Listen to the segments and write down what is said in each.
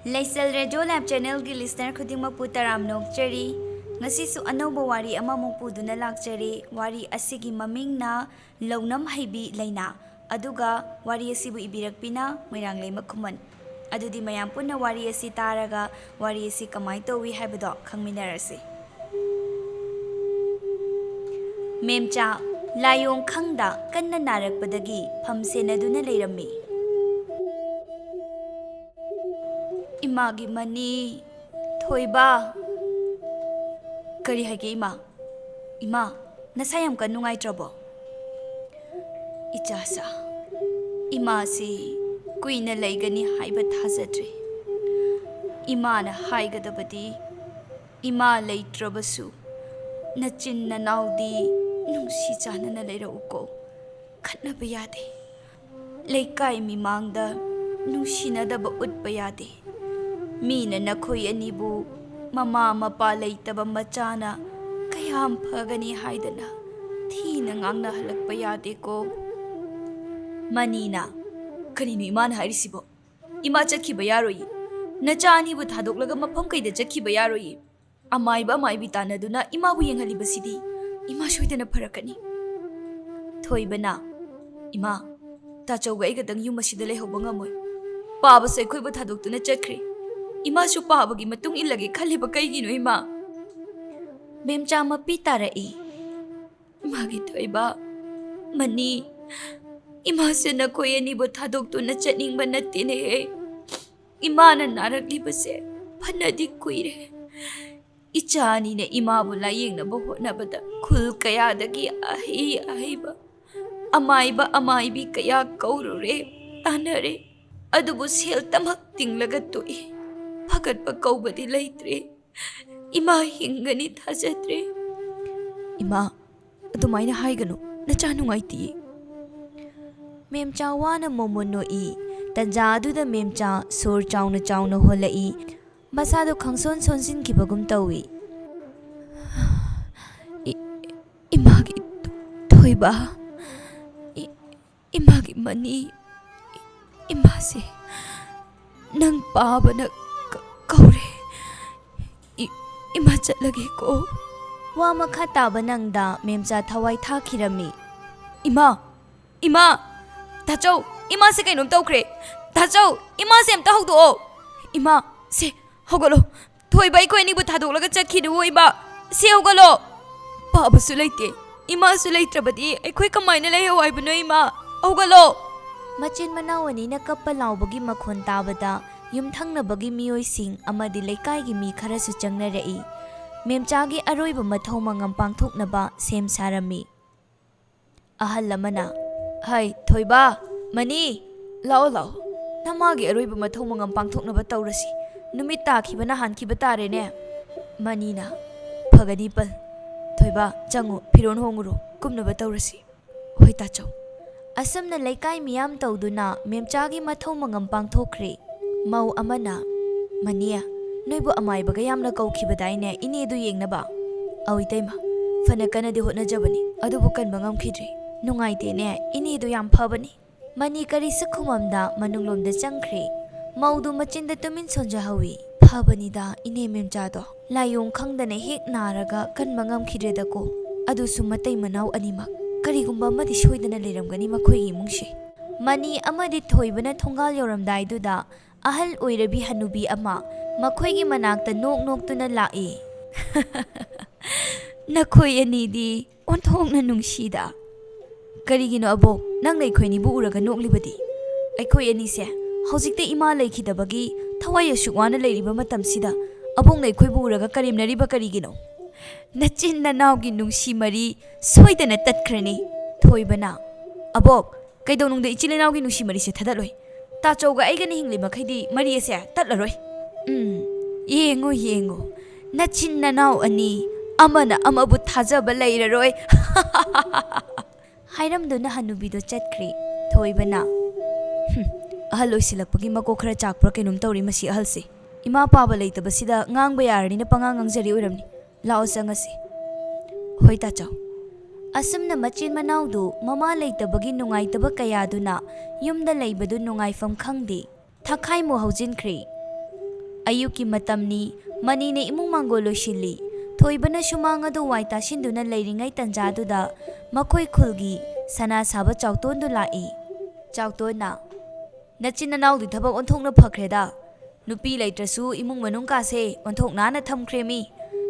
Laisal Radio Lab Channel gi listener khudingmak putaram nokchari ngasisu anauba wari amamuk puduna lakchari wari asigi mamingna Launam Haibi Laina aduga wari asibu ibirakpina Moirang Lema Khuman adudi mayam punna wari asi taraga wari asi kamai towi haibado khangminarasi Memcha layong khangda kanna narakpadagi phamsenaduna leirami Imagi mani Thoiba Kari hage Ima nasayam ka nungay trabo Ichasa Ima si Kuina laygani haiba thazadri Ima na haigadabadi Ima laytrabasu Nachin na naudi Nungsi chana na layra uko Khatna bayade Laykay mimangda Nungsi na daba utbayade Mina nakoy anibu Mama mapa laytaba machana Kayam phagani haidana Thinang ang nahalagbayade ko Manina Kanino ima na hairisibo Ima chakhiba yaroyi Nachani bu thadoklaga mafam kaida chakhiba yaroyi Amaiba tanaduna ima bu yenghalibasidi Ima soidana pharakani Thoibana Ima Tachauga aigadang yumasida lehauba ngamoi Pabasa aikhoiba thadoktuna chakri Ima su pabagi matung ilagi khaliba kaigino ima Memcha mapi tarai Magi Thoiba Mani Ima se nakoi anibo thadoktu na chatningba nattine he Ima na naraklibase phanadi kuire Ichani na ima bu layengnabu hotnabada khul kayadagi ahiba amaibi kaya kaurure tanare adubu sel tamak tinglaga tui Phagatpa kaubadi laitre Ima hingani thajatre Ima adumaina haigano nacha nungaiti Memcha wana momono I tanja aduda memcha sor chauna holai masado khangson sonsin kibagum tawi Imagi Thoiba Imagi mani Imase nang pabana kaure Ima chatlage ko wa makha taba nangda memcha thawai thakirami Ima Tachau Ima se kainom tawkhre Tachau Ima se amta hogdo Ima se hogalo Thoiba ikoi ni bu thadolaga chakhidu Ima se hogalo Baba su leite Ima su leitrabadi ikoi kamaina leho aibano Ima hogalo Machin manawani na kappa laubagi makhon tabada yumthangnabagi miyoising amadi leikaigi mi kharasu changnarei memchagi aroiba mathau mangam pangthoknaba sem sarami ahal lamana hai Thoiba mani lao namagi aroiba mathau mangam pangthoknaba taurasi numit takhibana hankhiba tare ne manina phagani pal Thoiba changu phiron honguro kumnaba taurasi hoi tachau asamna leikai miyam tawduna memchagi mathau mangam pangthokre Mau amana Mania Noibu amai baga yamna kaukibadaine ine du yengnaba Awitaima Fana kanadi hotnajabani adubu kanba ngamkhidri Nungaite ne ine du yam phabani Mani kari sakhumamda manunglomda changkhre Maudu machinda tumin sonjahawi Phabani da ine memchado Layong khangdane hek naraga kanba ngamkhidreda ko Adusu matai manaw animak Karigumba madi soidana leiramgani makhoigi mungshi Mani amadi Thoibana thongal yoramdai duda Ahal oirabi hanubi ama Makhoigi manakta nok-nok tuna lai Nakhoi anidi Onthong na nungsida Karigino abo Nang naikhoi nibu uraga noklibadi Aikhoi anise Hauzikte ima laikhidabagi Thawai asukwana lairiba matamsida Abong naikhoi bu uraga karimnariba karigino Nachin nanawgi nungsi mari Soidana tatkrani Thoibana Abok Kaidaw nungda ichilinawgi nungsi mari se thadaloi Tachauga aigani hingli makhaidi Maria se tatlaroi Yengo Nachin nanaw ani Amana amabu thajaba lairaroi Hairamduna hanubido chatkri Thoibana Ahal oisilakpagi mako khara chakpra kenum tawri masi ahal se Ima paba laitabasida ngangba yarani na pangangangjari oiramni Lao changasi Hoi tachau Asamna machin manawdu mama leitabagi nungaitaba kayaduna yumda leibadu nungaifam khangdi thakai mo haujinkri ꯑꯌꯨꯛꯀꯤ ꯃꯇꯝꯅꯤ ꯃꯅꯤꯅ ꯏꯃꯨꯡ ꯃꯥꯡꯒꯣꯜ ꯂꯣꯏꯁꯤꯜꯂꯤ ꯊꯣꯏꯕꯅ ꯁꯨꯃꯥꯡ ꯑꯗꯨ ꯋꯥꯏ ꯇꯥꯁꯤꯟꯗꯨꯅ ꯂꯩꯔꯤꯉꯩ ꯇꯟꯖꯥꯗꯨꯗ ꯃꯈꯣꯏ ꯈꯨꯜꯒꯤ ꯁꯅꯥ ꯁꯥꯕ ꯆꯥꯎꯇꯣꯟꯗꯨ ꯂꯥꯛꯏ ꯆꯥꯎꯇꯣꯟꯅ ꯅꯆꯤꯟ ꯅꯅꯥꯎꯗꯤ ꯊꯕꯛ ꯑꯣꯟꯊꯣꯛꯅ ꯐꯈ꯭ꯔꯦꯗ ꯅꯨꯄꯤ ꯂꯩꯇ꯭ꯔꯁꯨ ꯏꯃꯨꯡ ꯃꯅꯨꯡ ꯀꯥꯁꯦ ꯑꯣꯟꯊꯣꯛ ꯅꯥꯟꯅ ꯊꯝꯈ꯭ꯔꯦꯃꯤ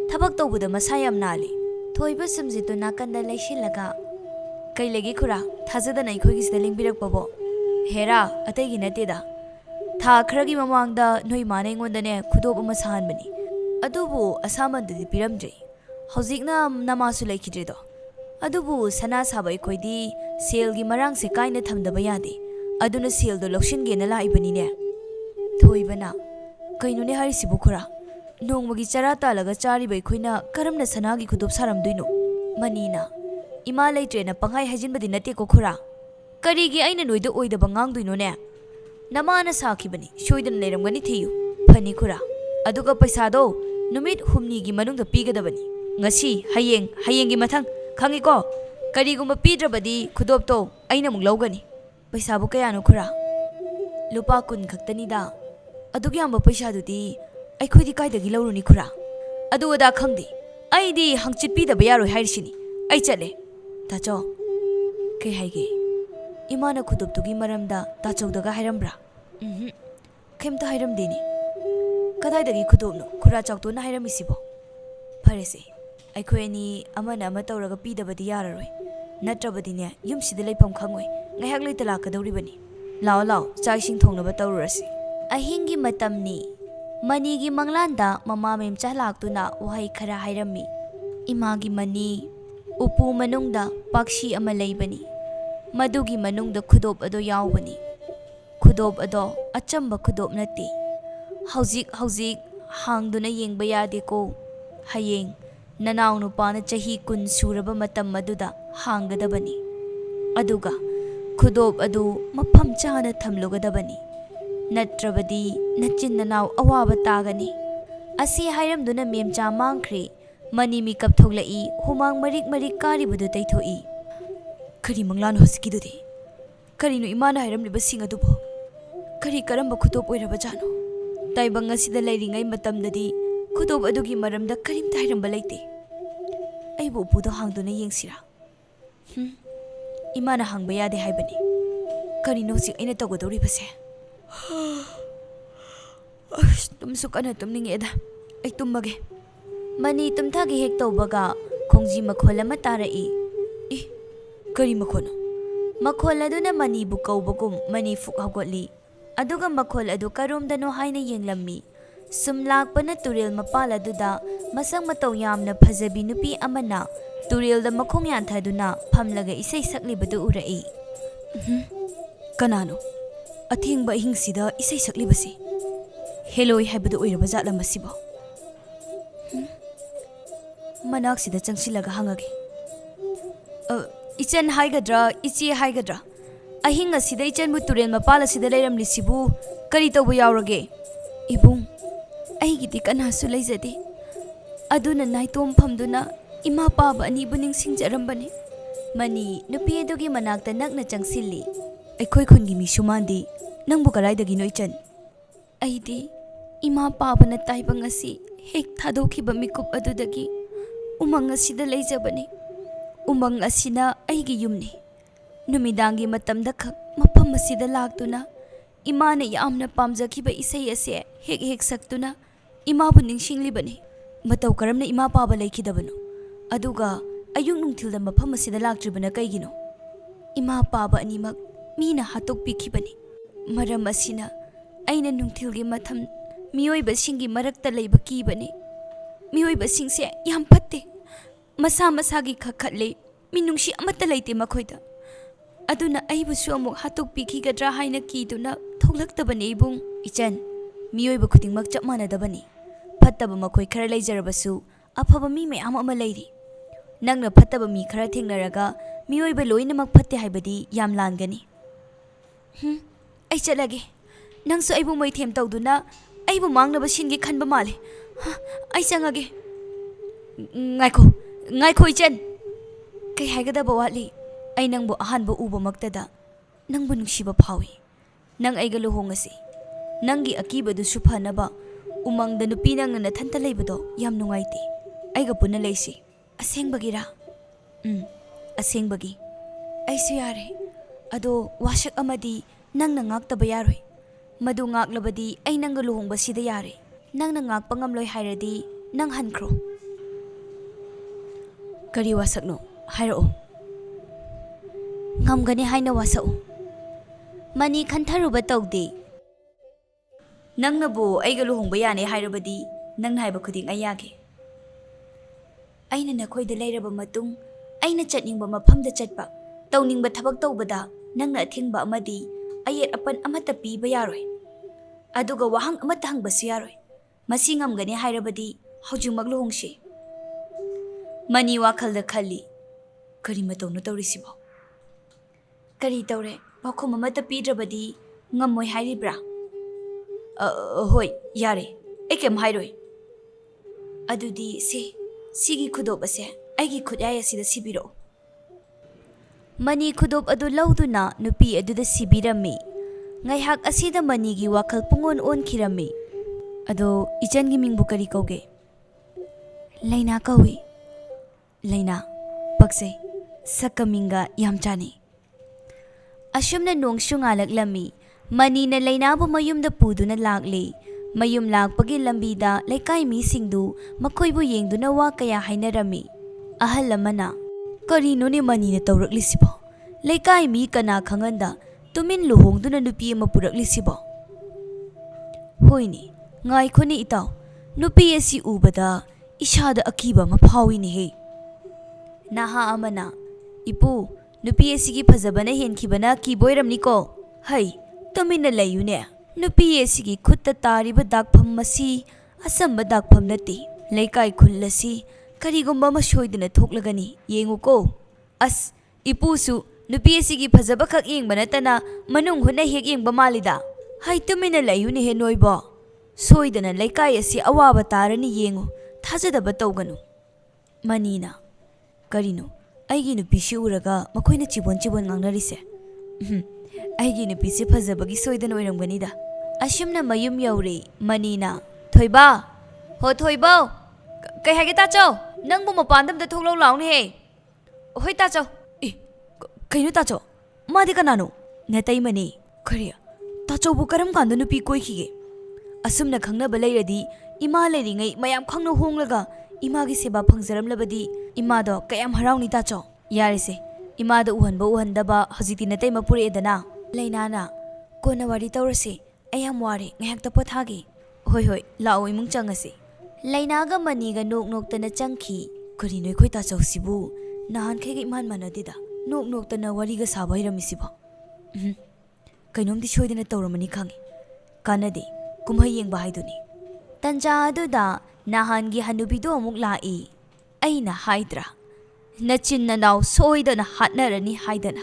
ꯊꯕꯛ ꯇꯧꯕꯗ ꯃꯁꯥ ꯌꯥꯝ ꯅꯥꯜꯂꯤ ꯊꯣꯏꯕ ꯁꯨꯝꯖꯤꯠꯇꯨ ꯅꯥꯀꯟꯗ ꯂꯩꯁꯤꯜꯂꯒ ꯀꯩ ꯂꯩꯒꯦ ꯈꯨꯔꯥ ꯊꯥꯖꯗꯅ ꯑꯩꯈꯣꯏꯒꯤꯁꯤꯗ ꯂꯦꯡꯕꯤꯔꯛꯄꯕꯣ ꯍꯦꯔꯥ ꯑꯇꯩꯒꯤ ꯅꯠꯇꯦꯗ ꯊꯥ ꯈꯔꯒꯤ ꯃꯃꯥꯡꯗ ꯅꯣꯏ ꯃꯥꯅ ꯑꯩꯉꯣꯟꯗꯅꯦ ꯈꯨꯗꯣꯞ ꯑꯃ ꯁꯥꯍꯟꯕꯅꯤ ꯑꯗꯨꯕꯨ ꯑꯁꯥꯃꯟꯗꯨꯗꯤ ꯄꯤꯔꯝꯗ꯭ꯔꯤ ꯍꯧꯖꯤꯛꯅ ꯅꯃꯥꯁꯨ ꯂꯩꯈꯤꯗ꯭ꯔꯦꯗꯣ ꯑꯗꯨꯕꯨ ꯁꯅꯥ ꯁꯥꯕ ꯑꯩꯈꯣꯏꯗꯤ ꯁꯦꯜꯒꯤ ꯃꯔꯥꯡꯁꯦ ꯀꯥꯏꯅ ꯊꯝꯗꯕ ꯌꯥꯗꯦ ꯑꯗꯨꯅ ꯁꯦꯜꯗꯣ ꯂꯧꯁꯤꯟꯒꯦꯅ ꯂꯥꯛꯏꯕꯅꯤꯅꯦ ꯊꯣꯏꯕꯅ ꯀꯩꯅꯣꯅꯦ ꯍꯥꯏꯔꯤꯁꯤꯕꯨ ꯈꯨꯔꯥ ꯅꯣꯡꯃꯒꯤ ꯆꯔꯥ ꯇꯥꯜꯂꯒ ꯆꯥꯔꯤꯕ ꯑꯩꯈꯣꯏꯅ ꯀꯔꯝꯅ ꯁꯅꯥꯒꯤ ꯈꯨꯗꯣꯞ ꯁꯥꯔꯝꯗꯣꯏꯅꯣ ꯃꯅꯤꯅ ꯏꯃꯥ ꯂꯩꯇ꯭ꯔꯦꯅ ꯄꯪꯍꯥꯏ ꯍꯥꯏꯖꯤꯟꯕꯗꯤ ꯅꯠꯇꯦꯀꯣ ꯈꯨꯔꯥ ꯀꯔꯤꯒꯤ ꯑꯩꯅ ꯅꯣꯏꯗ ꯑꯣꯏꯗꯕ ꯉꯥꯡꯗꯣꯏꯅꯣꯅꯦ ꯅꯃꯥꯅ ꯁꯥꯈꯤꯕꯅꯤ ꯁꯣꯏꯗꯅ ꯂꯩꯔꯝꯒꯅꯤ ꯊꯤꯌꯨ ꯐꯅꯤ ꯈꯨꯔꯥ ꯑꯗꯨꯒ ꯄꯩꯁꯥꯗꯣ ꯅꯨꯃꯤꯠ ꯍꯨꯝꯅꯤꯒꯤ ꯃꯅꯨꯡꯗ ꯄꯤꯒꯗꯕꯅꯤ ꯉꯁꯤ ꯍꯌꯦꯡꯒꯤ ꯃꯊꯪ ꯈꯪꯉꯤꯀꯣ ꯀꯔꯤꯒꯨꯝꯕ ꯄꯤꯗ꯭ꯔꯕꯗꯤ ꯈꯨꯗꯣꯞꯇꯣ ꯑꯩꯅ ꯑꯃꯨꯛ ꯂꯧꯒꯅꯤ ꯄꯩꯁꯥꯕꯨ ꯀꯌꯥꯅꯣ ꯈꯨꯔꯥ ꯂꯨꯄꯥ 10 ꯈꯛꯇꯅꯤꯗ ꯑꯗꯨꯛ ꯌꯥꯝꯕ ꯄꯩꯁꯥꯗꯨꯗꯤ ꯑꯩꯈꯣꯏꯗꯤ ꯀꯥꯏꯗꯒꯤ ꯂꯧꯔꯨꯅꯤ ꯈꯨꯔꯥ ꯑꯗꯨ ꯑꯗꯥ ꯈꯪꯗꯦ ꯑꯩꯗꯤ ꯍꯪꯆꯤꯠ ꯄꯤꯗꯕ ꯌꯥꯔꯣꯏ ꯍꯥꯏꯔꯤꯁꯤꯅꯤ ꯑꯩ ꯆꯠꯂꯦ ꯇꯥꯆꯧ ꯀꯩ ꯍꯥꯏꯒꯦ ꯏꯃꯥꯅ ꯈꯨꯗꯣꯞꯇꯨꯒꯤ ꯃꯔꯝꯗ ꯇꯥꯆꯧꯗꯒ ꯍꯥꯏꯔꯝꯕ꯭ꯔꯥ ꯀꯩꯝꯇ ꯍꯥꯏꯔꯝꯗꯦꯅꯦ ꯀꯗꯥꯏꯗꯒꯤ ꯈꯨꯗꯣꯞꯅꯣ ꯈꯨꯔꯥ ꯆꯥꯎꯇꯣꯟꯅ ꯍꯥꯏꯔꯝꯃꯤꯁꯤꯕꯣ ꯐꯔꯦꯁꯦ ꯑꯩꯈꯣꯏ ꯑꯅꯤ ꯑꯃꯅ ꯑꯃ ꯇꯧꯔꯒ ꯄꯤꯗꯕꯗꯤ ꯌꯥꯔꯔꯣꯏ ꯅꯠꯇ꯭ꯔꯕꯗꯤꯅꯦ ꯌꯨꯝꯁꯤꯗ ꯂꯩꯐꯝ ꯈꯪꯉꯣꯏ ꯉꯥꯏꯍꯥꯛ ꯂꯩꯇ ꯂꯥꯛꯀꯗꯧꯔꯤꯕꯅꯤ ꯂꯥꯛꯑꯣ ꯆꯥꯛ ꯏꯁꯤꯡ ꯊꯣꯡꯅꯕ ꯇꯧꯔꯨꯔꯁꯤ ꯑꯍꯤꯡꯒꯤ ꯃꯇꯝꯅꯤ ꯃꯅꯤꯒꯤ ꯃꯪꯂꯥꯟꯗ ꯃꯃꯥ ꯃꯦꯝꯆꯥ ꯂꯥꯛꯇꯨꯅ ꯋꯥꯍꯩ ꯈꯔ ꯍꯥꯏꯔꯝꯃꯤ ꯏꯃꯥꯒꯤ ꯃꯅꯤ ꯎꯄꯨ ꯃꯅꯨꯡꯗ ꯄꯥꯛꯁꯤ ꯑꯃ ꯂꯩꯕꯅꯤ ꯃꯗꯨꯒꯤ ꯃꯅꯨꯡꯗ ꯈꯨꯗꯣꯞ ꯑꯗꯣ ꯌꯥꯎꯕꯅꯤ ꯈꯨꯗꯣꯞ ꯑꯗꯣ ꯑꯆꯝꯕ ꯈꯨꯗꯣꯞ ꯅꯠꯇꯦ ꯍꯧꯖꯤꯛ ꯍꯥꯡꯗꯨꯅ ꯌꯦꯡꯕ ꯌꯥꯗꯦꯀꯣ ꯍꯌꯦꯡ ꯅꯅꯥꯎ ꯅꯨꯄꯥꯅ ꯆꯍꯤ 10 ꯁꯨꯔꯕ ꯃꯇꯝ ꯑꯗꯨꯗ ꯍꯥꯡꯒꯗꯕꯅꯤ ꯑꯗꯨꯒ ꯈꯨꯗꯣꯞ ꯑꯗꯨ ꯃꯐꯝ ꯆꯥꯅ ꯊꯝꯂꯨꯒꯗꯕꯅꯤ ꯅꯠꯇ꯭ꯔꯕꯗꯤ ꯅꯆꯤꯟ ꯅꯅꯥꯎ ꯑꯋꯥꯕ ꯇꯥꯒꯅꯤ ꯑꯁꯤ ꯍꯥꯏꯔꯝꯗꯨꯅ ꯃꯦꯝꯆꯥ ꯃꯥꯡꯈ꯭ꯔꯦ ꯃꯅꯤ ꯃꯤꯀꯞ ꯊꯣꯛꯂꯛꯏ ꯍꯨꯃꯥꯡ ꯃꯔꯤꯛ ꯀꯥꯔꯤꯕꯗꯨ ꯇꯩꯊꯣꯛꯏ ꯀꯔꯤ ꯃꯪꯂꯥꯟ ꯍꯧꯖꯤꯛꯀꯤꯗꯨꯗꯤ ꯀꯔꯤꯅꯣ ꯏꯃꯥꯅ ꯍꯥꯏꯔꯝꯂꯤꯕꯁꯤꯡ ꯑꯗꯨꯕꯨ ꯀꯔꯝꯕ ꯈꯨꯗꯣꯞ ꯑꯣꯏꯔꯕꯖꯥꯠꯅꯣ ꯇꯥꯏꯕꯪ ꯑꯁꯤꯗ ꯂꯩꯔꯤꯉꯩ ꯃꯇꯝꯗꯗꯤ ꯈꯨꯗꯣꯞ ꯑꯗꯨꯒꯤ ꯃꯔꯝꯗ ꯀꯔꯤꯝꯇ ꯍꯥꯏꯔꯝꯕ ꯂꯩꯇꯦ ꯑꯩꯕꯨ ꯎꯄꯨꯗꯣ ꯍꯥꯡꯗꯨꯅ ꯌꯦꯡꯁꯤꯔꯥ ꯏꯃꯥꯅ ꯍꯥꯡꯕ ꯌꯥꯗꯦ ꯍꯥꯏꯕꯅꯤ ꯀꯔꯤꯅꯣ ꯍꯧꯖꯤꯛ ꯑꯩꯅ ꯇꯧꯒꯗꯧꯔꯤꯕꯁꯦ ꯇꯨꯝꯁꯨ ꯀꯟꯅ ꯇꯨꯝꯅꯤꯡꯉꯦꯗ ꯑꯩ ꯇꯨꯝꯃꯒꯦ ꯃꯅꯤ ꯇꯨꯝꯊꯒꯦ ꯍꯦꯛ ꯇꯧꯕꯒ ꯈꯣꯡꯖꯤ ꯃꯈꯣꯜ ꯑꯃ ꯇꯥꯔꯛꯏ ꯀꯔꯤ ꯃꯈꯣꯜꯅꯣ ꯃꯈꯣꯜ ꯑꯗꯨꯅ ꯃꯅꯤꯕꯨ ꯀꯧꯕꯒꯨꯝ ꯃꯅꯤ ꯐꯨꯛ ꯍꯧꯒꯠꯂꯤ ꯑꯗꯨꯒ ꯃꯈꯣꯜ ꯑꯗꯨ ꯀꯔꯣꯝꯗꯅꯣ ꯍꯥꯏꯅ ꯌꯦꯡꯂꯝꯃꯤ ꯁꯨꯝ ꯂꯥꯛꯄꯅ ꯇꯨꯔꯦꯜ ꯃꯄꯥꯜ ꯑꯗꯨꯗ ꯃꯁꯛ ꯃꯇꯧ ꯌꯥꯝꯅ ꯐꯖꯕꯤ ꯅꯨꯄꯤ ꯑꯃꯅ ꯇꯨꯔꯦꯜꯗ ꯃꯈꯣꯡ ꯌꯥꯟꯊꯗꯨꯅ ꯐꯝꯂꯒ ꯏꯁꯩ ꯁꯛꯂꯤꯕꯗꯨ ꯎꯔꯛꯏ ꯀꯅꯥꯅꯣ ꯑꯊꯦꯡꯕ ꯑꯍꯤꯡꯁꯤꯗ ꯏꯁꯩ ꯁꯛꯂꯤꯕꯁꯤ ꯍꯦꯂꯣꯏ ꯍꯥꯏꯕꯗꯨ ꯑꯣꯏꯔꯕ ꯖꯥꯠꯂ ꯃꯁꯤꯕꯣ ꯃꯅꯥꯛꯁꯤꯗ ꯆꯪꯁꯤꯜꯂꯒ ꯍꯪꯉꯒꯦ ꯏꯆꯟ ꯍꯥꯏꯒꯗ꯭ꯔꯥ ꯏꯆꯦ ꯍꯥꯏꯒꯗ꯭ꯔꯥ ꯑꯍꯤꯡ ꯑꯁꯤꯗ ꯏꯆꯟꯕꯨ ꯇꯨꯔꯦꯜ ꯃꯄꯥꯜ ꯑꯁꯤꯗ ꯂꯩꯔꯝꯂꯤꯁꯤꯕꯨ ꯀꯔꯤ ꯇꯧꯕ ꯌꯥꯎꯔꯒꯦ ꯏꯕꯨꯡ ꯑꯩꯒꯤꯗꯤ ꯀꯅꯥꯁꯨ ꯂꯩꯖꯗꯦ ꯑꯗꯨꯅ ꯅꯥꯏꯇꯣꯝ ꯐꯝꯗꯨꯅ ꯏꯃꯥ ꯄꯥꯕ ꯑꯅꯤꯕꯨ ꯅꯤꯡꯁꯤꯡꯖꯔꯝꯕꯅꯤ ꯃꯅꯤ ꯅꯨꯄꯤ ꯑꯗꯨꯒꯤ ꯃꯅꯥꯛꯇ ꯅꯛꯅ ꯆꯪꯁꯤꯜꯂꯤ ꯑꯩꯈꯣꯏ ꯈꯨꯟꯒꯤ ꯃꯤꯁꯨ ꯃꯥꯟꯗꯦ ꯅꯪꯕꯨ ꯀꯗꯥꯏꯗꯒꯤꯅꯣ ꯏꯆꯟ ꯑꯩꯗꯤ ꯏꯃꯥ ꯄꯥꯕꯅ ꯇꯥꯏꯕꯪ ꯑꯁꯤ ꯍꯦꯛ ꯊꯥꯗꯣꯛꯈꯤꯕ ꯃꯤꯀꯨꯞ ꯑꯗꯨꯗꯒꯤ ꯎꯃꯪ ꯑꯁꯤꯗ ꯂꯩꯖꯕꯅꯤ ꯎꯃꯪ ꯑꯁꯤꯅ ꯑꯩꯒꯤ ꯌꯨꯝꯅꯤ ꯅꯨꯃꯤꯗꯥꯡꯒꯤ ꯃꯇꯝꯗ ꯈꯛ ꯃꯐꯝ ꯑꯁꯤꯗ ꯂꯥꯛꯇꯨꯅ ꯏꯃꯥꯅ ꯌꯥꯝꯅ ꯄꯥꯝꯖꯈꯤꯕ ꯏꯁꯩ ꯑꯁꯤ ꯍꯦꯛ ꯁꯛꯇꯨꯅ ꯏꯃꯥꯕꯨ ꯅꯤꯡꯁꯤꯡꯂꯤꯕꯅꯤ ꯃꯇꯧ ꯀꯔꯝꯅ ꯏꯃꯥ ꯄꯥꯕ ꯂꯩꯈꯤꯗꯕꯅꯣ ꯑꯗꯨꯒ ꯑꯌꯨꯛ ꯅꯨꯡꯊꯤꯜꯗ ꯃꯐꯝ ꯑꯁꯤꯗ ꯂꯥꯛꯇ꯭ꯔꯤꯕꯅ ꯀꯩꯒꯤꯅꯣ ꯏꯃꯥ ꯄꯥꯕ ꯑꯅꯤꯃꯛ ꯃꯤꯅ ꯍꯥꯠꯇꯣꯛꯄꯤꯈꯤꯕꯅꯤ ꯃꯔꯝ ꯑꯁꯤꯅ ꯑꯩꯅ ꯅꯨꯡꯊꯤꯜꯒꯤ ꯃꯇꯝ ꯃꯤꯑꯣꯏꯕꯁꯤꯡꯒꯤ ꯃꯔꯛꯇ ꯂꯩꯕ ꯀꯤꯕꯅꯤ ꯃꯤꯑꯣꯏꯕꯁꯤꯡꯁꯦ ꯌꯥꯝ ꯐꯠꯇꯦ ꯃꯁꯥꯒꯤ ꯈꯠꯂꯦ ꯃꯤꯅꯨꯡꯁꯤ ꯑꯃꯠꯇ ꯂꯩꯇꯦ ꯃꯈꯣꯏꯗ ꯑꯗꯨꯅ ꯑꯩꯕꯨꯁꯨ ꯑꯃꯨꯛ ꯍꯥꯠꯇꯣꯛꯄꯤꯈꯤꯒꯗ꯭ꯔꯥ ꯍꯥꯏꯅ ꯀꯤꯗꯨꯅ ꯊꯣꯛꯂꯛꯇꯕꯅꯤ ꯏꯕꯨꯡ ꯏꯆꯟ ꯃꯤꯑꯣꯏꯕ ꯈꯨꯗꯤꯡꯃꯛ ꯆꯞ ꯃꯥꯟꯅꯗꯕꯅꯤ ꯐꯠꯇꯕ ꯃꯈꯣꯏ ꯈꯔ ꯂꯩꯖꯔꯕꯁꯨ ꯑꯐꯕ ꯃꯤ ꯃꯌꯥꯝ ꯑꯃ ꯂꯩꯔꯤ ꯅꯪꯅ ꯐꯠꯇꯕ ꯃꯤ ꯈꯔ ꯊꯦꯡꯅꯔꯒ ꯃꯤꯑꯣꯏꯕ ꯂꯣꯏꯅꯃꯛ ꯐꯠꯇꯦ ꯍꯥꯏꯕꯗꯤ ꯌꯥꯝ ꯂꯥꯟꯒꯅꯤ ꯑꯩ ꯆꯠꯂꯒꯦ ꯅꯪꯁꯨ ꯑꯩꯕꯨ ꯃꯣꯏꯊꯦꯝ ꯇꯧꯗꯨꯅ ꯑꯩꯕꯨ ꯃꯥꯡꯅꯕ ꯁꯤꯟꯒꯦ ꯈꯟꯕ ꯃꯥꯜꯂꯦ ꯑꯩ ꯆꯪꯉꯒꯦ ꯉꯥꯏꯈꯣ ꯏꯆꯟ ꯀꯩ ꯍꯥꯏꯒꯗꯕ ꯋꯥꯠꯂꯤ ꯑꯩ ꯅꯪꯕꯨ ꯑꯍꯥꯟꯕ ꯎꯕꯃꯛꯇꯗ ꯅꯪꯕꯨ ꯅꯨꯡꯁꯤꯕ ꯐꯥꯎꯏ ꯅꯪ ꯑꯩꯒ ꯂꯨꯍꯣꯡꯉꯁꯤ ꯅꯪꯒꯤ ꯑꯀꯤꯕꯗꯨꯁꯨ ꯐꯅꯕ Umangda nupi nangna nathanta leibado yam nungaite. Aiga punna leisi. Asengbagira. Asengbagi. Aisu yare. Ado washak amadi nangna ngaktaba yaroi. Madu ngaklabadi ai nangga luhongba sida yare. Nangna ngakpa ngamloi hairadi nang hankro. Kari wasakno hairo. Ngamgani haina wasau. Mani khantaruba tawde. Nangnabu aiga luhongba yane hairabadi nangna haiba khuding ai yage. Aina nakhoida leiraba matung aina chatningba mafamda chatpa tawningba thabak tawbada nangna athingba amadi ayet apan amata piba yaroi. Aduga wahang amata hangbasu yaroi. Masi ngamgani hairabadi haujimak luhongshi. Mani wakhalda khalli. Kari matawno tawrisibo. Kari tawre pakhom amata pidrabadi ngammoi hairibra. Hoi yare ekem hairoi. Adudi sigi khudop ase aigi khudai asida sibiro. Mani khudop adu lauduna nupi aduda sibirami. Ngaihak asida mani gi wakhal pungon on khirami. Ado ijan gi mingbu kari kauge. Laina kawi. Laina paksai sakaminga yamchani. Asumna nongsu ngalaklami. Mani na laina bu mayumda puduna lakli. Mayum lakpagi lambida laikai mi singdu makoibu yengduna wa kaya hainarami. Ahal lamana. Karino ni mani na tawraklisibo. Laikai mi kana khanganda tumin luhongduna nupi ama puraklisibo. Hoini. Ngai khuni itaw. Nupi asi ubada isada akiba mapawini he. Naha amana. Ipu. Nupi asigi phazabana henkibana kiboiramni ko. Hai. Tumina layune. Nupi asigi khutta tariba dakpham masi asamba dakpham nati. Laikai khullasi karigumba mashoiduna thoklagani yengu ko. As ipusu nupi asigi phazaba khak yengba natana manung huna hek yengba malida. Hai tumina layune he noibo. Soidana laikai asi awaba tarani yengu thajadaba tawganu. Manina. Karino. Aigi nupi si uraga makoina chibon ngangnarise. Aigi nupi si phazabagi soidana oiramganida. Asumna mayum yauri. Manina. Thoiba. Ho thoiba. Kai hage tacho. Nangbu mapandam da thoklo launi he. Hoi tacho. Kainu tacho. Madi kanano. Natai mani. Kariya. Tacho bu karam kanda nupi koi khige. Asumna khangna balai radi. Ima lai ringai mayam khangno honglaga. Ima gi seba phangzaram labadi. Ima do kayam harauni tacho. Yarise. Ima do uhandaba haziti natai mapure edana. Lainana. Kona wari tawrasi. Ayam wari ngayak ta pothagi. Hoi lao imung changasi. Lainaga maniga nok tana changki. Kari noi khoi tacho sibu. Nahan khege iman manadida. Nok tana wari ga sabai ramisiba. Kainom di shoidana tawramani khangi. Kanadi. Kumhai yengba haiduni. Tanja aduda nahan gi hanubido amuk lai. Aina haidra. Nachin nanaw soidana hatnarani haidana.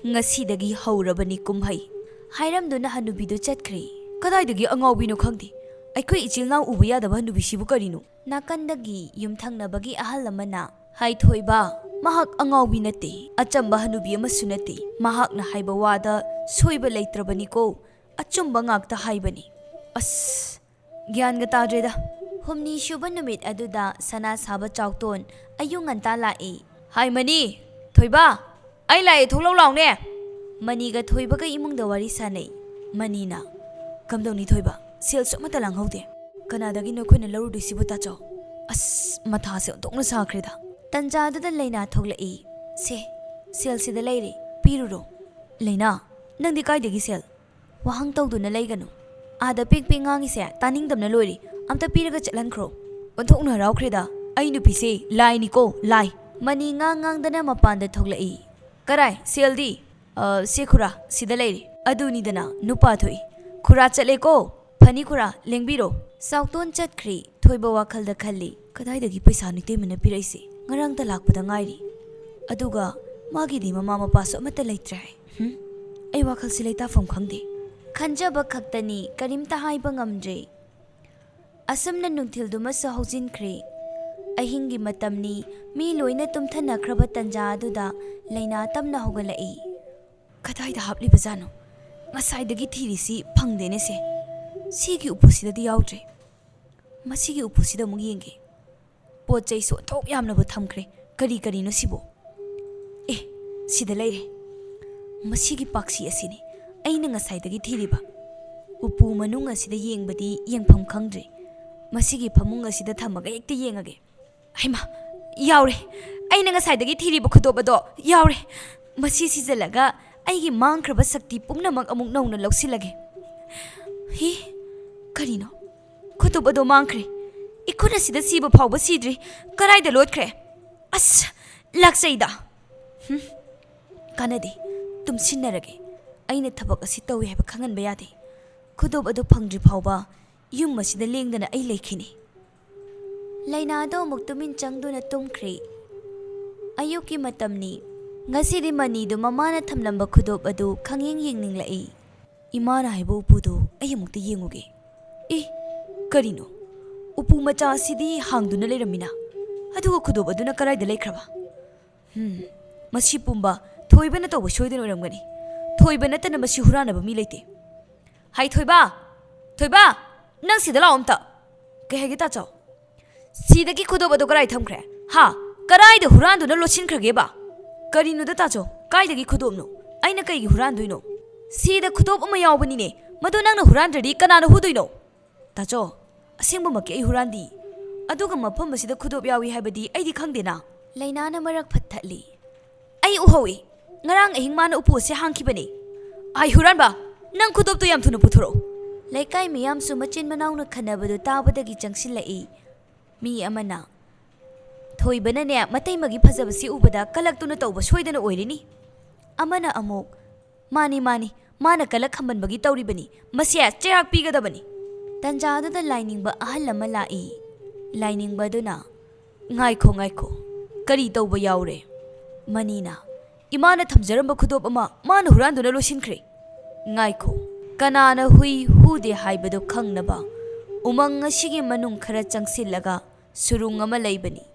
Ngasidagi haurabani kumhai. Hairamduna hanubido chatkri. Kadaidagi angawbino khangdi. Aikoi ichilnaw uba yadaba hanubisibu karino. Nakandagi yumthangnabagi ahal lamana. Hai thoiba. Mahak angawbi nate. Achamba hanubi amasu nate. Mahakna haiba wada soiba leitrabani ko. Achumba ngakta haibani. As. Gyan ga tadreda. Humni shuba numit aduda sana saba chawton ayung anta lai. Hai mani. Thoiba. Ai lai tholaw law ne. Mani ga thoiba ga imung da wari sanai. Mani na. Kamdong ni thoiba. Sel sumata lang haude. Kanadagi no khoi na laru sibu tacho. As matha se ontokna sakreda. Tanja da laina thoglai. Sel sida lairi. Piruro. Laina. Nangdi kaidagi sel. Wahang tawduna laiganu. Ada pik ngangi se taningdamna loiri. Amta piraga chatlankro. Onthokna rawkreda. Ai nupi se lai ni ko lai. Mani ngang dana mapanda thoglai. Karai seldi. Se khura sida lairi. Aduni dana nupa thoi. Khura chatle ko. Phani khura lengbiro. Sauton chatkhri. Thoiba wakhalda khalli. Kadaidagi paisa nite mana piraise. Ngarang ta lakpada ngairi. Aduga magi di mama mapaso amata leitrai. Ai wakhal silaita fam khangde. Khanjaba khaktani karimta haiba ngamdre. Asumna nungthil duma sa haujinkri. Ahingi matamni mi loina tumthana khraba tanja aduda laina tamna hogalai. Kadaida hapli bazano. Ngasai dagi thirisi phangdene se. Sigi upusidadi yaudre. ꯃꯁꯤꯒꯤ ꯎꯄꯨꯁꯤꯗ ꯑꯃꯨꯛ ꯌꯦꯡꯒꯦ ꯄꯣꯠ ꯆꯩꯁꯨ ꯑꯊꯣꯛ ꯌꯥꯝꯅꯕꯨ ꯊꯝꯈ꯭ꯔꯦ ꯀꯔꯤ ꯀꯔꯤꯅꯣ ꯁꯤꯕꯣ ꯑꯦ ꯁꯤꯗ ꯂꯩꯔꯦ ꯃꯁꯤꯒꯤ ꯄꯥꯛꯁꯤ ꯑꯁꯤꯅꯤ ꯑꯩꯅ ꯉꯁꯥꯏꯗꯒꯤ ꯊꯤꯔꯤꯕ ꯎꯄꯨ ꯃꯅꯨꯡ ꯑꯁꯤꯗ ꯌꯦꯡꯕꯗꯤ ꯌꯦꯡꯐꯝ ꯈꯪꯗ꯭ꯔꯦ ꯃꯁꯤꯒꯤ ꯐꯃꯨꯡ ꯑꯁꯤꯗ ꯊꯝꯃꯒ ꯍꯦꯛꯇ ꯌꯦꯡꯉꯒꯦ ꯍꯩꯃꯥ ꯌꯥꯎꯔꯦ ꯑꯩꯅ ꯉꯁꯥꯏꯗꯒꯤ ꯊꯤꯔꯤꯕ ꯈꯨꯗꯣꯞ ꯑꯗꯣ ꯌꯥꯎꯔꯦ ꯃꯁꯤ ꯁꯤꯖꯤꯜꯂꯒ ꯑꯩꯒꯤ ꯃꯥꯡꯈ꯭ꯔꯕ ꯁꯛꯇꯤ ꯄꯨꯝꯅꯃꯛ ꯑꯃꯨꯛ ꯅꯧꯅ ꯂꯧꯁꯤꯜꯂꯒꯦ ꯍꯤ ꯀꯔꯤꯅꯣ ꯈꯨꯗꯣꯞ ꯑꯗꯣ ꯃꯥꯡꯈ꯭ꯔꯦ ꯏꯈꯨꯠ ꯑꯁꯤꯗ ꯁꯤꯕ ꯐꯥꯎꯕ ꯁꯤꯗ꯭ꯔꯤ ꯀꯔꯥꯏꯗ ꯂꯣꯠꯈ꯭ꯔꯦ ꯑꯁ ꯂꯥꯛꯆꯩꯗ ꯀꯥꯟꯅꯗꯦ ꯇꯨꯝꯁꯤꯟꯅꯔꯒꯦ ꯑꯩꯅ ꯊꯕꯛ ꯑꯁꯤ ꯇꯧꯏ ꯍꯥꯏꯕ ꯈꯪꯍꯟꯕ ꯌꯥꯗꯦ ꯈꯨꯗꯣꯞ ꯑꯗꯨ ꯐꯪꯗ꯭ꯔꯤ ꯐꯥꯎꯕ ꯌꯨꯝ ꯑꯁꯤꯗ ꯂꯦꯡꯗꯅ ꯑꯩ ꯂꯩꯈꯤꯅꯤ ꯂꯩꯅꯥꯗꯣ ꯑꯃꯨꯛ ꯇꯨꯃꯤꯟ ꯆꯪꯗꯨꯅ ꯇꯨꯝꯈ꯭ꯔꯦ ꯑꯌꯨꯛꯀꯤ ꯃꯇꯝꯅꯤ ꯉꯁꯤꯗꯤ ꯃꯅꯤꯗꯨ ꯃꯃꯥꯅ ꯊꯝꯂꯝꯕ ꯈꯨꯗꯣꯞ ꯑꯗꯨ ꯈꯪꯌꯦꯡ ꯌꯦꯡꯅꯤꯡꯂꯛꯏ ꯏꯃꯥꯅ ꯍꯥꯏꯕ ꯎꯄꯨꯗꯨ ꯑꯩ ꯑꯃꯨꯛꯇ ꯌꯦꯡꯉꯨꯒꯦ ꯀꯔꯤꯅꯣ ꯎꯄꯨ ꯃꯆꯥ ꯑꯁꯤꯗꯤ ꯍꯥꯡꯗꯨꯅ ꯂꯩꯔꯝꯃꯤꯅ ꯑꯗꯨꯒ ꯈꯨꯗꯣꯞ ꯑꯗꯨꯅ ꯀꯔꯥꯏꯗ ꯂꯩꯈ꯭ꯔꯕ ꯃꯁꯤ ꯄꯨꯝꯕ ꯊꯣꯏꯕꯅ ꯇꯧꯕ ꯁꯣꯏꯗꯅ ꯑꯣꯏꯔꯝꯒꯅꯤ ꯊꯣꯏꯕ ꯅꯠꯇꯅ ꯃꯁꯤ ꯍꯨꯔꯥꯟꯅꯕ ꯃꯤ ꯂꯩꯇꯦ ꯍꯥꯏ ꯊꯣꯏꯕ ꯊꯣꯏꯕ ꯅꯪ ꯁꯤꯗ ꯂꯥꯛꯑꯣ ꯑꯝꯇ ꯀꯩ ꯍꯥꯏꯒꯦ ꯇꯥꯆꯧ ꯁꯤꯗꯒꯤ ꯈꯨꯗꯣꯞ ꯑꯗꯨ ꯀꯔꯥꯏ ꯊꯝꯈ꯭ꯔꯦ ꯍꯥ ꯀꯔꯥꯏꯗ ꯍꯨꯔꯥꯟꯗꯨꯅ ꯂꯣꯠꯁꯤꯟꯈ꯭ꯔꯒꯦꯕ ꯀꯔꯤꯅꯣꯗ ꯇꯥꯆꯧ ꯀꯥꯏꯗꯒꯤ ꯈꯨꯗꯣꯞꯅꯣ ꯑꯩꯅ ꯀꯩꯒꯤ ꯍꯨꯔꯥꯟꯗꯣꯏꯅꯣ ꯁꯤꯗ ꯈꯨꯗꯣꯞ ꯑꯃ ꯌꯥꯎꯕꯅꯤꯅꯦ ꯃꯗꯨ ꯅꯪꯅ ꯍꯨꯔꯥꯟꯗ꯭ꯔꯗꯤ ꯀꯅꯥꯅ ꯍꯨꯗꯣꯏꯅꯣ ꯇꯥꯆꯧ ꯑꯁꯦꯡꯕꯃꯛꯀꯤ ꯑꯩ ꯍꯨꯔꯥꯟꯗꯤ ꯑꯗꯨꯒ ꯃꯐꯝ ꯑꯁꯤꯗ ꯈꯨꯗꯣꯞ ꯌꯥꯎꯏ ꯍꯥꯏꯕꯗꯤ ꯑꯩꯗꯤ ꯈꯪꯗꯦꯅ ꯂꯩꯅꯥꯅ ꯃꯔꯛ ꯐꯠꯊꯠꯂꯤ ꯑꯩ ꯎꯍꯧꯏ ꯉꯔꯥꯡ ꯑꯍꯤꯡ ꯃꯥꯅ ꯎꯄꯨ ꯑꯁꯤ ꯍꯥꯡꯈꯤꯕꯅꯤ ꯑꯩ ꯍꯨꯔꯥꯟꯕ ꯅꯪ ꯈꯨꯗꯣꯞꯇꯣ ꯌꯥꯝ ꯊꯨꯅ ꯄꯨꯊꯣꯔꯛꯎ ꯂꯩꯀꯥꯏ ꯃꯤꯌꯥꯝꯁꯨ ꯃꯆꯤꯟ ꯃꯅꯥꯎꯅ ꯈꯟꯅꯕꯗꯨ ꯇꯥꯕꯗꯒꯤ ꯆꯪꯁꯤꯜꯂꯛꯏ ꯃꯤ ꯑꯃꯅ ꯊꯣꯏꯕꯅꯅꯦ ꯃꯇꯩꯃꯒꯤ ꯐꯖꯕꯁꯤ ꯎꯕꯗ ꯀꯂꯛꯇꯨꯅ ꯇꯧꯕ ꯁꯣꯏꯗꯅ ꯑꯣꯏꯔꯤꯅꯤ ꯑꯃꯅ ꯑꯃꯨꯛ ꯃꯥꯅꯤ ꯃꯥꯅ ꯀꯂꯛ ꯈꯝꯕꯟꯕꯒꯤ ꯇꯧꯔꯤꯕꯅꯤ ꯃꯁꯤ ꯆꯩꯔꯥꯛ ꯄꯤꯒꯗꯕꯅꯤ ꯇꯟꯖꯥ ꯑꯗꯨꯗ ꯂꯥꯏꯅꯤꯡꯕ ꯑꯍꯜ ꯑꯃ ꯂꯥꯛꯏ ꯂꯥꯏꯅꯤꯡꯕ ꯑꯗꯨꯅ ꯉꯥꯏꯈꯣ ꯀꯔꯤ ꯇꯧꯕ ꯌꯥꯎꯔꯦ ꯃꯅꯤꯅ ꯏꯃꯥꯅ ꯊꯝꯖꯔꯝꯕ ꯈꯨꯗꯣꯞ ꯑꯃ ꯃꯥꯅ ꯍꯨꯔꯥꯟꯗꯨꯅ ꯂꯣꯏꯁꯤꯟꯈ꯭ꯔꯦ ꯉꯥꯏꯈꯣ ꯀꯅꯥꯅ ꯍꯨꯏ ꯍꯨꯗꯦ ꯍꯥꯏꯕꯗꯨ ꯈꯪꯅꯕ ꯎꯃꯪ ꯑꯁꯤꯒꯤ ꯃꯅꯨꯡ ꯈꯔ ꯆꯪꯁꯤꯜꯂꯒ ꯁꯨꯔꯨꯡ ꯑꯃ ꯂꯩꯕꯅꯤ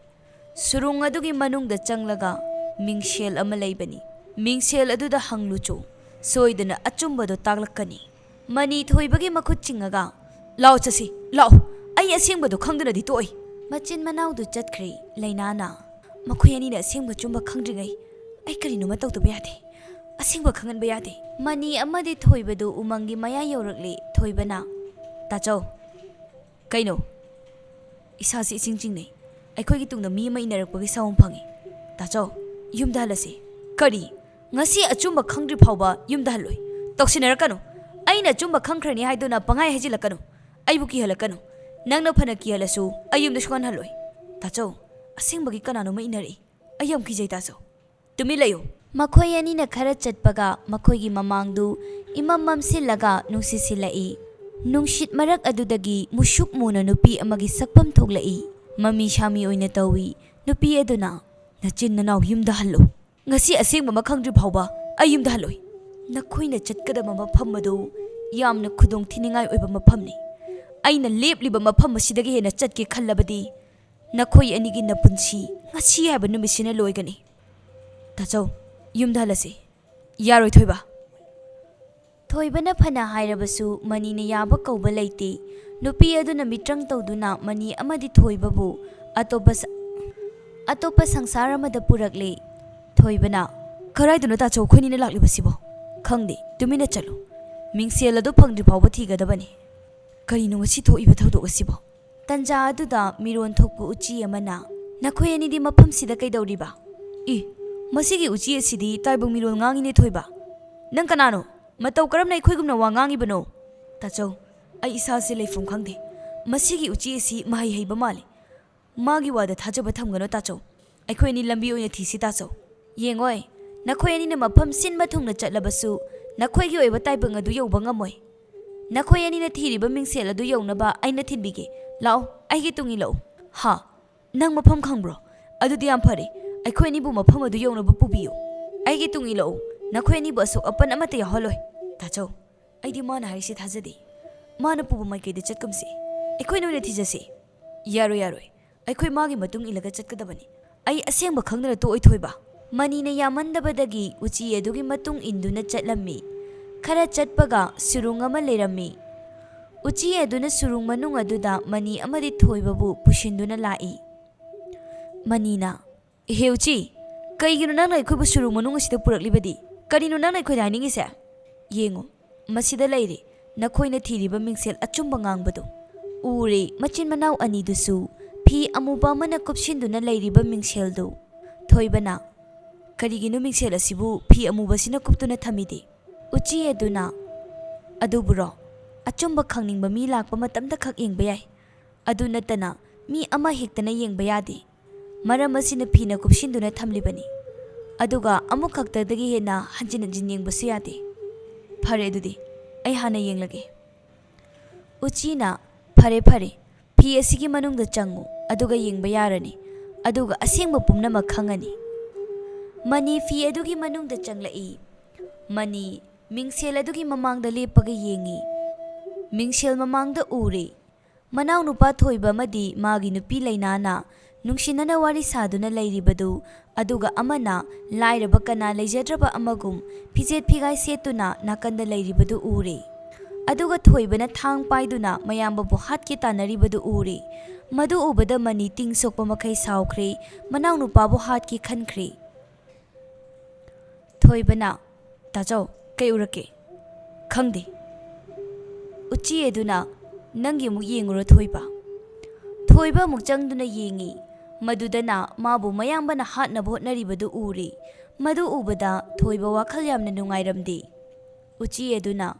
ꯁꯨꯔꯨꯡ ꯑꯗꯨꯒꯤ ꯃꯅꯨꯡꯗ ꯆꯪꯂꯒ ꯃꯤꯡꯁꯦꯜ ꯑꯃ ꯂꯩꯕꯅꯤ ꯃꯤꯡꯁꯦꯜ ꯑꯗꯨꯗ ꯍꯪꯂꯨꯆꯣ ꯁꯣꯏꯗꯅ ꯑꯆꯨꯝꯕꯗꯣ ꯇꯥꯛꯂꯛꯀꯅꯤ ꯃꯅꯤ ꯊꯣꯏꯕꯒꯤ ꯃꯈꯨꯠ ꯆꯤꯡꯉꯒ ꯂꯥꯎ ꯆꯠꯁꯤ ꯂꯥꯎ ꯑꯩ ꯑꯁꯦꯡꯕꯗꯣ ꯈꯪꯗꯅꯗꯤ ꯇꯣꯛꯑꯣꯏ ꯃꯆꯤꯟ ꯃꯅꯥꯎꯗꯨ ꯆꯠꯈ꯭ꯔꯦ ꯂꯩꯅꯥꯅ ꯃꯈꯣꯏ ꯑꯅꯤꯅ ꯑꯁꯦꯡꯕ ꯆꯨꯝꯕ ꯈꯪꯗ꯭ꯔꯤꯉꯩ ꯑꯩ ꯀꯔꯤꯅꯣꯃ ꯇꯧꯗꯕ ꯌꯥꯗꯦ ꯑꯁꯦꯡꯕ ꯈꯪꯍꯟꯕ ꯌꯥꯗꯦ ꯃꯅꯤ ꯑꯃꯗꯤ ꯊꯣꯏꯕꯗꯨ ꯎꯃꯪꯒꯤ ꯃꯌꯥ ꯌꯧꯔꯛꯂꯤ ꯊꯣꯏꯕꯅ ꯇꯥꯆꯧ ꯀꯩꯅꯣ ꯏꯁꯥꯁꯤ ꯏꯆꯤꯡ ꯆꯤꯡꯅꯩ ꯑꯩꯈꯣꯏꯒꯤ ꯇꯨꯡꯗ ꯃꯤ ꯑꯃ ꯏꯟꯅꯔꯛꯄꯒꯤ ꯁꯥꯎꯟ ꯐꯪꯉꯤ ꯇꯥꯆꯧ ꯌꯨꯝꯗ ꯍꯜꯂꯁꯤ ꯀꯔꯤ ꯉꯁꯤ ꯑꯆꯨꯝꯕ ꯈꯪꯗ꯭ꯔꯤ ꯐꯥꯎꯕ ꯌꯨꯝꯗ ꯍꯜꯂꯣꯏ ꯇꯧꯁꯤꯟꯅꯔꯛꯀꯅꯨ ꯑꯩꯅ ꯑꯆꯨꯝꯕ ꯈꯪꯈ꯭ꯔꯅꯤ ꯍꯥꯏꯗꯨꯅ ꯄꯪꯍꯥꯏ ꯍꯥꯏꯖꯤꯜꯂꯛꯀꯅꯨ ꯑꯩꯕꯨ ꯀꯤꯍꯜꯂꯛꯀꯅꯨ ꯅꯪꯅ ꯐꯅ ꯀꯤꯍꯜꯂꯁꯨ ꯑꯩ ꯌꯨꯝꯗ ꯁꯨꯡꯍꯟ ꯍꯜꯂꯣꯏ ꯇꯥꯆꯧ ꯑꯁꯦꯡꯕꯒꯤ ꯀꯅꯥꯅꯣꯃ ꯏꯟꯅꯔꯛꯏ ꯑꯩ ꯌꯥꯝ ꯀꯤꯖꯩ ꯇꯥꯆꯧ ꯇꯨꯃꯤꯟ ꯂꯩꯌꯨ ꯃꯈꯣꯏ ꯑꯅꯤꯅ ꯈꯔ ꯆꯠꯄꯒ ꯃꯈꯣꯏꯒꯤ ꯃꯃꯥꯡꯗꯨ ꯏꯃꯝ ꯃꯝꯁꯤꯜꯂꯒ ꯅꯨꯡꯁꯤꯠ ꯁꯤꯜꯂꯛꯏ ꯅꯨꯡꯁꯤꯠ ꯃꯔꯛ ꯑꯗꯨꯗꯒꯤ ꯃꯨꯁꯨꯛ ꯃꯨꯅ ꯅꯨꯄꯤ ꯑꯃꯒꯤ ꯁꯛꯐꯝ ꯊꯣꯛꯂꯛꯏ ꯃꯃꯤ ꯁꯥꯃꯤ ꯑꯣꯏꯅ ꯇꯧꯏ ꯅꯨꯄꯤ ꯑꯗꯨꯅ ꯅꯆꯤꯟ ꯅꯅꯥꯎ ꯌꯨꯝꯗ ꯍꯜꯂꯨ ꯉꯁꯤ ꯑꯁꯦꯡꯕ ꯑꯃ ꯈꯪꯗ꯭ꯔꯤ ꯐꯥꯎꯕ ꯑꯩ ꯌꯨꯝꯗ ꯍꯜꯂꯣꯏ ꯅꯈꯣꯏꯅ ꯆꯠꯀꯗꯕ ꯃꯐꯝ ꯑꯗꯨ ꯌꯥꯝꯅ ꯈꯨꯗꯣꯡꯊꯤꯅꯤꯡꯉꯥꯏ ꯑꯣꯏꯕ ꯃꯐꯝꯅꯤ ꯑꯩꯅ ꯂꯦꯞꯂꯤꯕ ꯃꯐꯝ ꯑꯁꯤꯗꯒꯤ ꯍꯦꯟꯅ ꯆꯠꯀꯦ ꯈꯜꯂꯕꯗꯤ ꯅꯈꯣꯏ ꯑꯅꯤꯒꯤ ꯅꯄꯨꯟꯁꯤ ꯉꯁꯤ ꯍꯥꯏꯕ ꯅꯨꯃꯤꯠꯁꯤꯅ ꯂꯣꯏꯒꯅꯤ ꯇꯥꯆꯧ ꯌꯨꯝꯗ ꯍꯜꯂꯁꯤ ꯌꯥꯔꯣꯏ ꯊꯣꯏꯕ ꯊꯣꯏꯕꯅ ꯐꯅ ꯍꯥꯏꯔꯕꯁꯨ ꯃꯅꯤꯅ ꯌꯥꯕ ꯀꯧꯕ ꯂꯩꯇꯦ ꯅꯨꯄꯤ ꯑꯗꯨꯅ ꯃꯤꯇ꯭ꯔꯪ ꯇꯧꯗꯨꯅ ꯃꯅꯤ ꯑꯃꯗꯤ ꯊꯣꯏꯕꯕꯨ ꯑꯇꯣꯞꯄ ꯁꯪꯁꯥꯔ ꯑꯃꯗ ꯄꯨꯔꯛꯂꯦ ꯊꯣꯏꯕꯅ ꯀꯔꯥꯏꯗꯅꯣ ꯇꯥꯆꯧ ꯑꯩꯈꯣꯏꯅꯤꯅ ꯂꯥꯛꯂꯤꯕꯁꯤꯕꯣ ꯈꯪꯗꯦ ꯇꯨꯃꯤꯟꯅ ꯆꯠꯂꯨ ꯃꯤꯡꯁꯦꯜ ꯑꯗꯨ ꯐꯪꯗ꯭ꯔꯤ ꯐꯥꯎꯕ ꯊꯤꯒꯗꯕꯅꯤ ꯀꯔꯤꯅꯣ ꯉꯁꯤ ꯊꯣꯛꯏꯕ ꯊꯧꯗꯣꯛ ꯑꯁꯤꯕꯣ ꯇꯟꯖꯥ ꯑꯗꯨꯗ ꯃꯤꯔꯣꯟ ꯊꯣꯛꯄ ꯎꯆꯤ ꯑꯃꯅ ꯅꯈꯣꯏ ꯑꯅꯤꯗꯤ ꯃꯐꯝꯁꯤꯗ ꯀꯩꯗꯧꯔꯤꯕ ꯃꯁꯤꯒꯤ ꯎꯆꯤ ꯑꯁꯤꯗꯤ ꯇꯥꯏꯕꯪ ꯃꯤꯔꯣꯜ ꯉꯥꯡꯉꯤꯅꯦ ꯊꯣꯏꯕ ꯅꯪ ꯀꯅꯥꯅꯣ ꯃꯇꯧ ꯀꯔꯝꯅ ꯑꯩꯈꯣꯏꯒꯨꯝꯅ ꯋꯥ ꯉꯥꯡꯉꯤꯕꯅꯣ ꯇꯥꯆꯧ ꯑꯩ ꯏꯁꯥꯁꯦ ꯂꯩꯐꯝ ꯈꯪꯗꯦ ꯃꯁꯤꯒꯤ ꯎꯆꯤ ꯑꯁꯤ ꯃꯍꯩ ꯍꯩꯕ ꯃꯥꯜꯂꯤ ꯃꯥꯒꯤ ꯋꯥꯗ ꯊꯥꯖꯕ ꯊꯝꯒꯅꯣ ꯇꯥꯆꯧ ꯑꯩꯈꯣꯏ ꯑꯅꯤ ꯂꯝꯕꯤ ꯑꯣꯏꯅ ꯊꯤꯁꯤ ꯇꯥꯆꯧ ꯌꯦꯡꯉꯣꯏ ꯅꯈꯣꯏ ꯑꯅꯤꯅ ꯃꯐꯝ ꯁꯤꯟꯕ ꯊꯨꯡꯅ ꯆꯠꯂꯕꯁꯨ ꯅꯈꯣꯏꯒꯤ ꯑꯣꯏꯕ ꯇꯥꯏꯕꯪ ꯑꯗꯨ ꯌꯧꯕ ꯉꯝꯃꯣꯏ ꯅꯈꯣꯏ ꯑꯅꯤꯅ ꯊꯤꯔꯤꯕ ꯃꯤꯡꯁꯦꯜ ꯑꯗꯨ ꯌꯧꯅꯕ ꯑꯩꯅ ꯊꯤꯟꯕꯤꯒꯦ ꯂꯥꯛꯑꯣ ꯑꯩꯒꯤ ꯇꯨꯡ ꯏꯜꯂꯛꯎ ꯍꯥ ꯅꯪ ꯃꯐꯝ ꯈꯪꯕ꯭ꯔꯣ ꯑꯗꯨꯗꯤ ꯌꯥꯝ ꯐꯔꯦ ꯑꯩꯈꯣꯏ ꯑꯅꯤꯕꯨ ꯃꯐꯝ ꯑꯗꯨ ꯌꯧꯅꯕ ꯄꯨꯕꯤꯌꯨ ꯑꯩꯒꯤ ꯇꯨꯡ ꯏꯜꯂꯛꯎ ꯅꯈꯣꯏ ꯑꯅꯤꯕꯨ ꯑꯁꯣꯛ ꯑꯄꯟ ꯑꯃꯠꯇ ꯌꯥꯎꯍꯜꯂꯣꯏ ꯇꯥꯆꯧ ꯑꯩꯗꯤ ꯃꯥꯅ ꯍꯥꯏꯔꯤꯁꯤ ꯊꯥꯖꯗꯦ ꯃꯥꯅ ꯄꯨꯕ ꯃꯥꯏꯀꯩꯗ ꯆꯠꯀꯨꯝꯁꯤ ꯑꯩꯈꯣꯏꯅ ꯑꯣꯏꯅ ꯊꯤꯖꯁꯤ ꯌꯥꯔꯣꯏ ꯑꯩꯈꯣꯏ ꯃꯥꯒꯤ ꯃꯇꯨꯡ ꯏꯜꯂꯒ ꯆꯠꯀꯗꯕꯅꯤ ꯑꯩ ꯑꯁꯦꯡꯕ ꯈꯪꯗꯅ ꯇꯣꯛꯑꯣꯏ ꯊꯣꯏꯕ ꯃꯅꯤꯅ ꯌꯥꯝꯃꯟꯗꯕꯗꯒꯤ ꯎꯆꯤ ꯑꯗꯨꯒꯤ ꯃꯇꯨꯡ ꯏꯟꯗꯨꯅ ꯆꯠꯂꯝꯃꯤ ꯈꯔ ꯆꯠꯄꯒ ꯁꯨꯔꯨꯡ ꯑꯃ ꯂꯩꯔꯝꯃꯤ Uchi aduna surung manung aduda mani amadi thoibabу pushinduna lai. Manina, he uchi, kaigino nang nai khoibu surung manung asida puraklibadi. Karino nang nai khoi dining ise? Yengo, masida lairi, nakhoina thiriba mingsel achumba ngangbadu. Uri machin manau ani dusu, phi amuba mana kupshinduna lairiba mingseldu. Thoibana, karigino mingsel asibu phi amuba sina kuptuna thamidi. Uchi aduna, aduburo. Achumba khangning mi lakpa matamda khak yengba yai. Adu natana mi ama hektana yengba yadi. Maram asina phina kupshinduna thamlibani. Aduga amuk khaktadagi hena hanjin hanjin yengbasu yadi. Phare adudi ai hana yenglage. Uchina phare phi asigi manungda changu aduga yengba yarani. Aduga asengba pumnama khangani. Mani phi adugi manungda changlai. Mani mingsel adugi mamangda lepaga yengi. Mingsel mamangda uri. Manaw nupa thoiba madi magi nupi lainana nungsinana wari saduna lairibadu aduga amana lairaba kana leijadraba amagum phijet phigai setuna nakanda lairibadu uri. Aduga thoibana thang paiduna mayamba bu hatki tanaribadu uri. Madu ubada mani ting sokpa makai saukhre manaw nupa bu hatki khankhre. Thoibana tajau kai urake khangde. Uchi eduna nangi muk yenguro thoiba. Thoiba muk changduna yengi. Madudana mabu mayambana hatna bhotnaribadu uri. Madu ubada thoiba wakhal yamna nungairamdi. Uchi eduna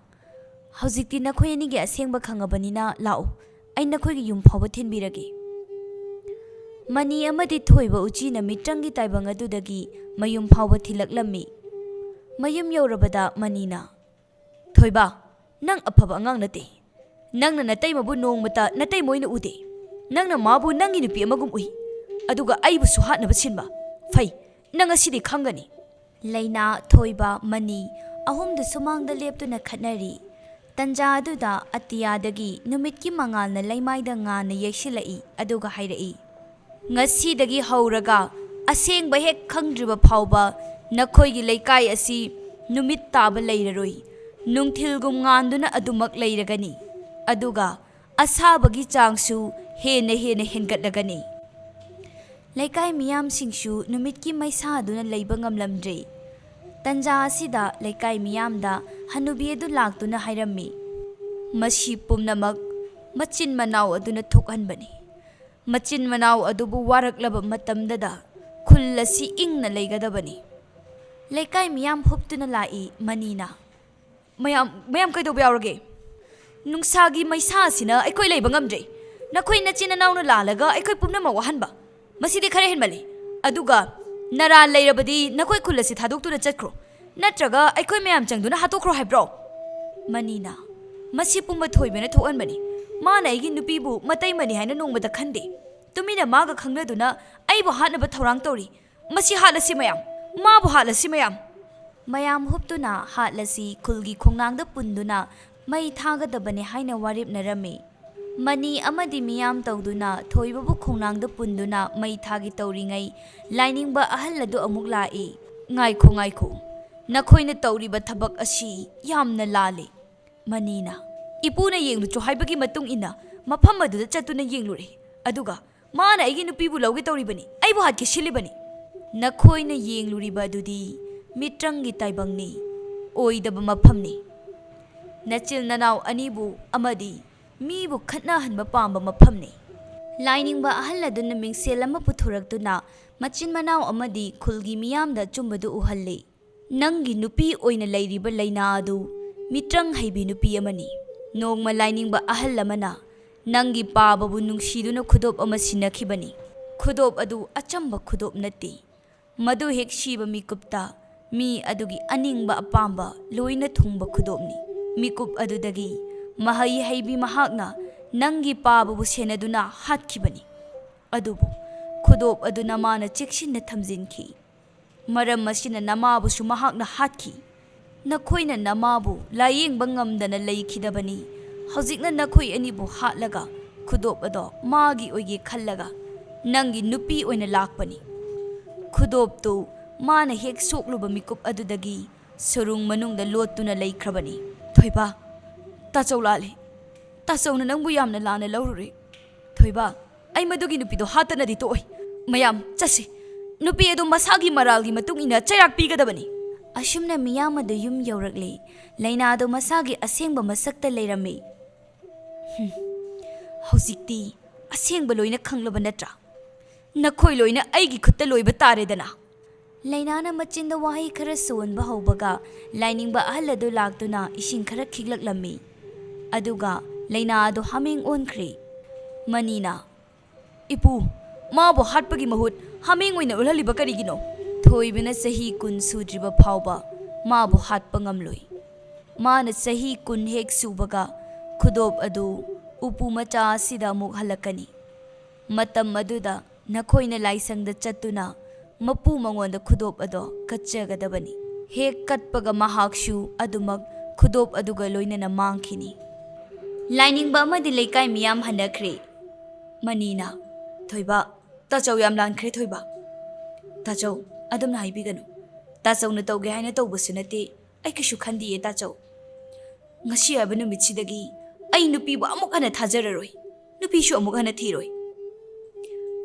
hauzikti nakhoi anigi asengba khangabanina lao. Ai nakhoi gi yum phawba thinbirage. Mani amadi thoiba uchi na mitrangi taibang adudagi mayum phawba thilaklammi. Mayum yorabada manina. Thoiba nang apaba angang nate. Nang na natay mabu nongmata natay moina ude. Nang na mabu nang inupi amagum ui. Aduga aibu suhat na basinba. Fay, nang asidi khangani. Laina, thoiba, mani, ahumda sumangda leptu na khatnari. Tanja aduda atiyadagi numitki mangal na laymayda nga na yeksilai aduga hayrai. Ngasidagi hauraga asengba hek khangdriba phawba nakhoigi laikai asi numit taba lairaroi. Nungthilgum nganduna adumak lairagani. Aduga asabagi changsu hena hengatlagani. Laikai miyam singshu numitki maisa aduna leiba ngamlamdre. Tanja asida laikai miyamda hanubi adu laktuna hairammi. Masi pumnamak machin manaw aduna thokhanbani. Machin manaw adubu waraklaba matamdada khullasi ingna leigadabani. Laikai miyam huptuna lai manina. Mayam kaido bayawrage. Nungsagi maisa asina aikoi leiba ngamdre. Nakhoi nachina nawna lalaga aikoi pumnama wahanba. Masidi khare henmali. Aduga nara leirabadi nakhoi khulasi thadoktuna chatkro. Natraga aikoi mayam changduna hatokro haibro. Manina. Masi pumba thoibena thoanbani. Mana aigi nupibu matai mani haina nongmada khande. Tumina maga khangladuna aibu hatnaba thorang tori. Masi hatlasi mayam. Mabu hatlasi mayam. Mayam huptuna hatlasi khulgi khongnangda punduna mai thagadabane haina waripnarami. Mani amadi miyam tawduna thoibabu khongnangda punduna mai thagi tawringai lainingba ahalladu amuk lai. Ngaikho. Nakhoina tawriba thabak asi yamna lale. Manina. Ipuna yenglu haibagi matung ina mafam aduda chatuna yenglure. Aduga mana aigi nupibu lawge tawribani. Aibu hatki silibani. Nakhoina yengluriba adudi mitrangi taibangni. Oidaba mafamni. Nachil nanaw anibu amadi mibu khatnahanba pamba mafamni. Lainingba ahalladuna mingsel ama puthurakduna machin manaw amadi khulgi miyamda chumbadu uhalle. Nangi nupi oina lairiba laina adu mitrang haibi nupi amani. Nongma lainingba ahal amana nangi pababu nungsiduna khudop ama sinakhibani. Khudop adu achamba khudop nati. Madu hek shiba mikupta mi adugi aningba apamba loina thungba khudopni. Mikup adudagi mahai haibi mahakna nangi pababu senaduna hatkibani. Adubu khudop aduna mana chekshinna thamjinki. Maram masina namabusu mahakna hatki. Nakhoina namabu layengba ngamdana leikhidabani. Hojikna nakhoi anibu hatlaga khudop ado magi oige khallaga nangi nupi oina lakpani. Khudop tu mana hek sokluba mikup adudagi surung manungda lotuna leikrabani. Thoiba tachawlale ꯇꯥꯆꯧꯅ ꯅꯪꯕꯨ ꯌꯥꯝꯅ ꯂꯥꯟꯅ ꯂꯧꯔꯨꯔꯦ ꯊꯣꯏꯕ ꯑꯩ ꯃꯗꯨꯒꯤ ꯅꯨꯄꯤꯗꯣ ꯍꯥꯠꯇꯅꯗꯤ ꯇꯣꯛꯑꯣꯏ ꯃꯌꯥꯝ ꯆꯠꯁꯤ ꯅꯨꯄꯤ ꯑꯗꯨ ꯃꯁꯥꯒꯤ ꯃꯔꯥꯜꯒꯤ ꯃꯇꯨꯡ ꯏꯟꯅ ꯆꯩꯔꯥꯛ ꯄꯤꯒꯗꯕꯅꯤ ꯑꯁꯨꯝꯅ ꯃꯤꯌꯥꯝ ꯑꯗꯨ ꯌꯨꯝ ꯌꯧꯔꯛꯂꯦ ꯂꯩꯅꯥꯗꯣ ꯃꯁꯥꯒꯤ ꯑꯁꯦꯡꯕ ꯃꯁꯛꯇ ꯂꯩꯔꯝꯃꯤ ꯍꯧꯖꯤꯛꯇꯤ ꯑꯁꯦꯡꯕ ꯂꯣꯏꯅ ꯈꯪꯂꯕ ꯅꯠꯇ꯭ꯔꯥ ꯅꯈꯣꯏ ꯂꯣꯏꯅ ꯑꯩꯒꯤ ꯈꯨꯠꯇ ꯂꯣꯏꯕ ꯇꯥꯔꯦꯗꯅ ꯂꯩꯅꯥꯅ ꯃꯆꯤꯟꯗ ꯋꯥꯍꯩ ꯈꯔ ꯁꯣꯟꯕ ꯍꯧꯕꯒ ꯂꯥꯏꯅꯤꯡꯕ ꯑꯍꯜ ꯑꯗꯨ ꯂꯥꯛꯇꯨꯅ ꯏꯁꯤꯡ ꯈꯔ ꯈꯤꯛꯂꯛꯂꯝꯃꯤ ꯑꯗꯨꯒ ꯂꯩꯅꯥ ꯑꯗꯨ ꯍꯥꯃꯦꯡ ꯑꯣꯟꯈ꯭ꯔꯦ ꯃꯅꯤꯅ ꯏꯄꯨ ꯃꯥꯕꯨ ꯍꯥꯠꯄꯒꯤ ꯃꯍꯨꯠ ꯍꯥꯃꯦꯡ ꯑꯣꯏꯅ ꯑꯣꯜꯍꯜꯂꯤꯕ ꯀꯔꯤꯒꯤꯅꯣ ꯊꯣꯏꯕꯅ ꯆꯍꯤ 10 ꯁꯨꯗ꯭ꯔꯤꯕ ꯐꯥꯎꯕ ꯃꯥꯕꯨ ꯍꯥꯠꯄ ꯉꯝꯂꯣꯏ ꯃꯥꯅ ꯆꯍꯤ 10 ꯍꯦꯛ ꯁꯨꯕꯒ ꯈꯨꯗꯣꯞ ꯑꯗꯨ ꯎꯄꯨ ꯃꯆꯥ ꯑꯁꯤꯗ ꯑꯃꯨꯛ ꯍꯜꯂꯛꯀꯅꯤ ꯃꯇꯝ ꯑꯗꯨꯗ ꯅꯈꯣꯏꯅ ꯂꯥꯏꯁꯪꯗ ꯆꯠꯇꯨꯅ ꯃꯄꯨ ꯃꯉꯣꯟꯗ ꯈꯨꯗꯣꯞ ꯑꯗꯣ ꯀꯠꯆꯒꯗꯕꯅꯤ ꯍꯦꯛ ꯀꯠꯄꯒ ꯃꯍꯥꯛꯁꯨ ꯑꯗꯨꯃꯛ ꯈꯨꯗꯣꯞ ꯑꯗꯨꯒ ꯂꯣꯏꯅꯅ ꯃꯥꯡꯈꯤꯅꯤ ꯂꯥꯏꯅꯤꯡꯕ ꯑꯃꯗꯤ ꯂꯩꯀꯥꯏ ꯃꯤꯌꯥꯝ ꯍꯟꯅꯈ꯭ꯔꯦ ꯃꯅꯤꯅ ꯊꯣꯏꯕ ꯇꯥꯆꯧ ꯌꯥꯝ ꯂꯥꯟꯈ꯭ꯔꯦ ꯊꯣꯏꯕ ꯇꯥꯆꯧ ꯑꯗꯨꯝꯅ ꯍꯥꯏꯕꯤꯒꯅꯨ ꯇꯥꯆꯧꯅ ꯇꯧꯒꯦ ꯍꯥꯏꯅ ꯇꯧꯕꯁꯨ ꯅꯠꯇꯦ ꯑꯩ ꯀꯩꯁꯨ ꯈꯟꯗꯤꯌꯦ ꯇꯥꯆꯧ ꯉꯁꯤ ꯍꯥꯏꯕ ꯅꯨꯃꯤꯠꯁꯤꯗꯒꯤ ꯑꯩ ꯅꯨꯄꯤꯕꯨ ꯑꯃꯨꯛ ꯍꯟꯅ ꯊꯥꯖꯔꯔꯣꯏ ꯅꯨꯄꯤꯁꯨ ꯑꯃꯨꯛ ꯍꯟꯅ ꯊꯤꯔꯣꯏ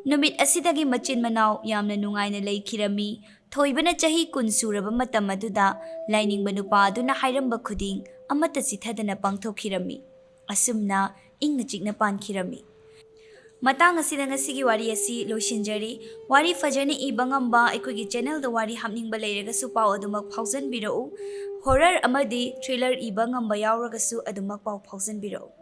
ꯅꯨꯃꯤꯠ ꯑꯁꯤꯗꯒꯤ ꯃꯆꯤꯟ ꯃꯅꯥꯎ ꯌꯥꯝꯅ ꯅꯨꯡꯉꯥꯏꯅ ꯂꯩꯈꯤꯔꯝꯃꯤ ꯊꯣꯏꯕꯅ ꯆꯍꯤ 10 ꯁꯨꯔꯕ ꯃꯇꯝ ꯑꯗꯨꯗ ꯂꯥꯏꯅꯤꯡꯕ ꯅꯨꯄꯥ ꯑꯗꯨꯅ ꯍꯥꯏꯔꯝꯕ ꯈꯨꯗꯤꯡ ꯑꯃꯠꯇ ꯆꯤꯊꯗꯅ ꯄꯥꯡꯊꯣꯛꯈꯤꯔꯝꯃꯤ ꯑꯁꯨꯝꯅ ꯏꯪꯅ ꯆꯤꯛꯅ ꯄꯥꯟꯈꯤꯔꯝꯃꯤ ꯃꯇꯥꯡ ꯑꯁꯤꯗ ꯉꯁꯤꯒꯤ ꯋꯥꯔꯤ ꯑꯁꯤ ꯂꯣꯏꯁꯤꯟꯖꯔꯤ ꯋꯥꯔꯤ ꯐꯖꯅ ꯏꯕ ꯉꯝꯕ ꯑꯩꯈꯣꯏꯒꯤ ꯆꯦꯅꯦꯜꯗ ꯋꯥꯔꯤ ꯍꯥꯞꯅꯤꯡꯕ ꯂꯩꯔꯒꯁꯨ ꯄꯥꯎ ꯑꯗꯨꯃꯛ ꯐꯥꯎꯖꯟꯕꯤꯔꯛꯎ ꯍꯣꯔꯔ ꯑꯃꯗꯤ ꯊ꯭ꯔꯤꯂꯔ ꯏꯕ ꯉꯝꯕ ꯌꯥꯎꯔꯒꯁꯨ ꯑꯗꯨꯃꯛ ꯄꯥꯎ ꯐꯥꯎꯖꯟꯕꯤꯔꯛꯎ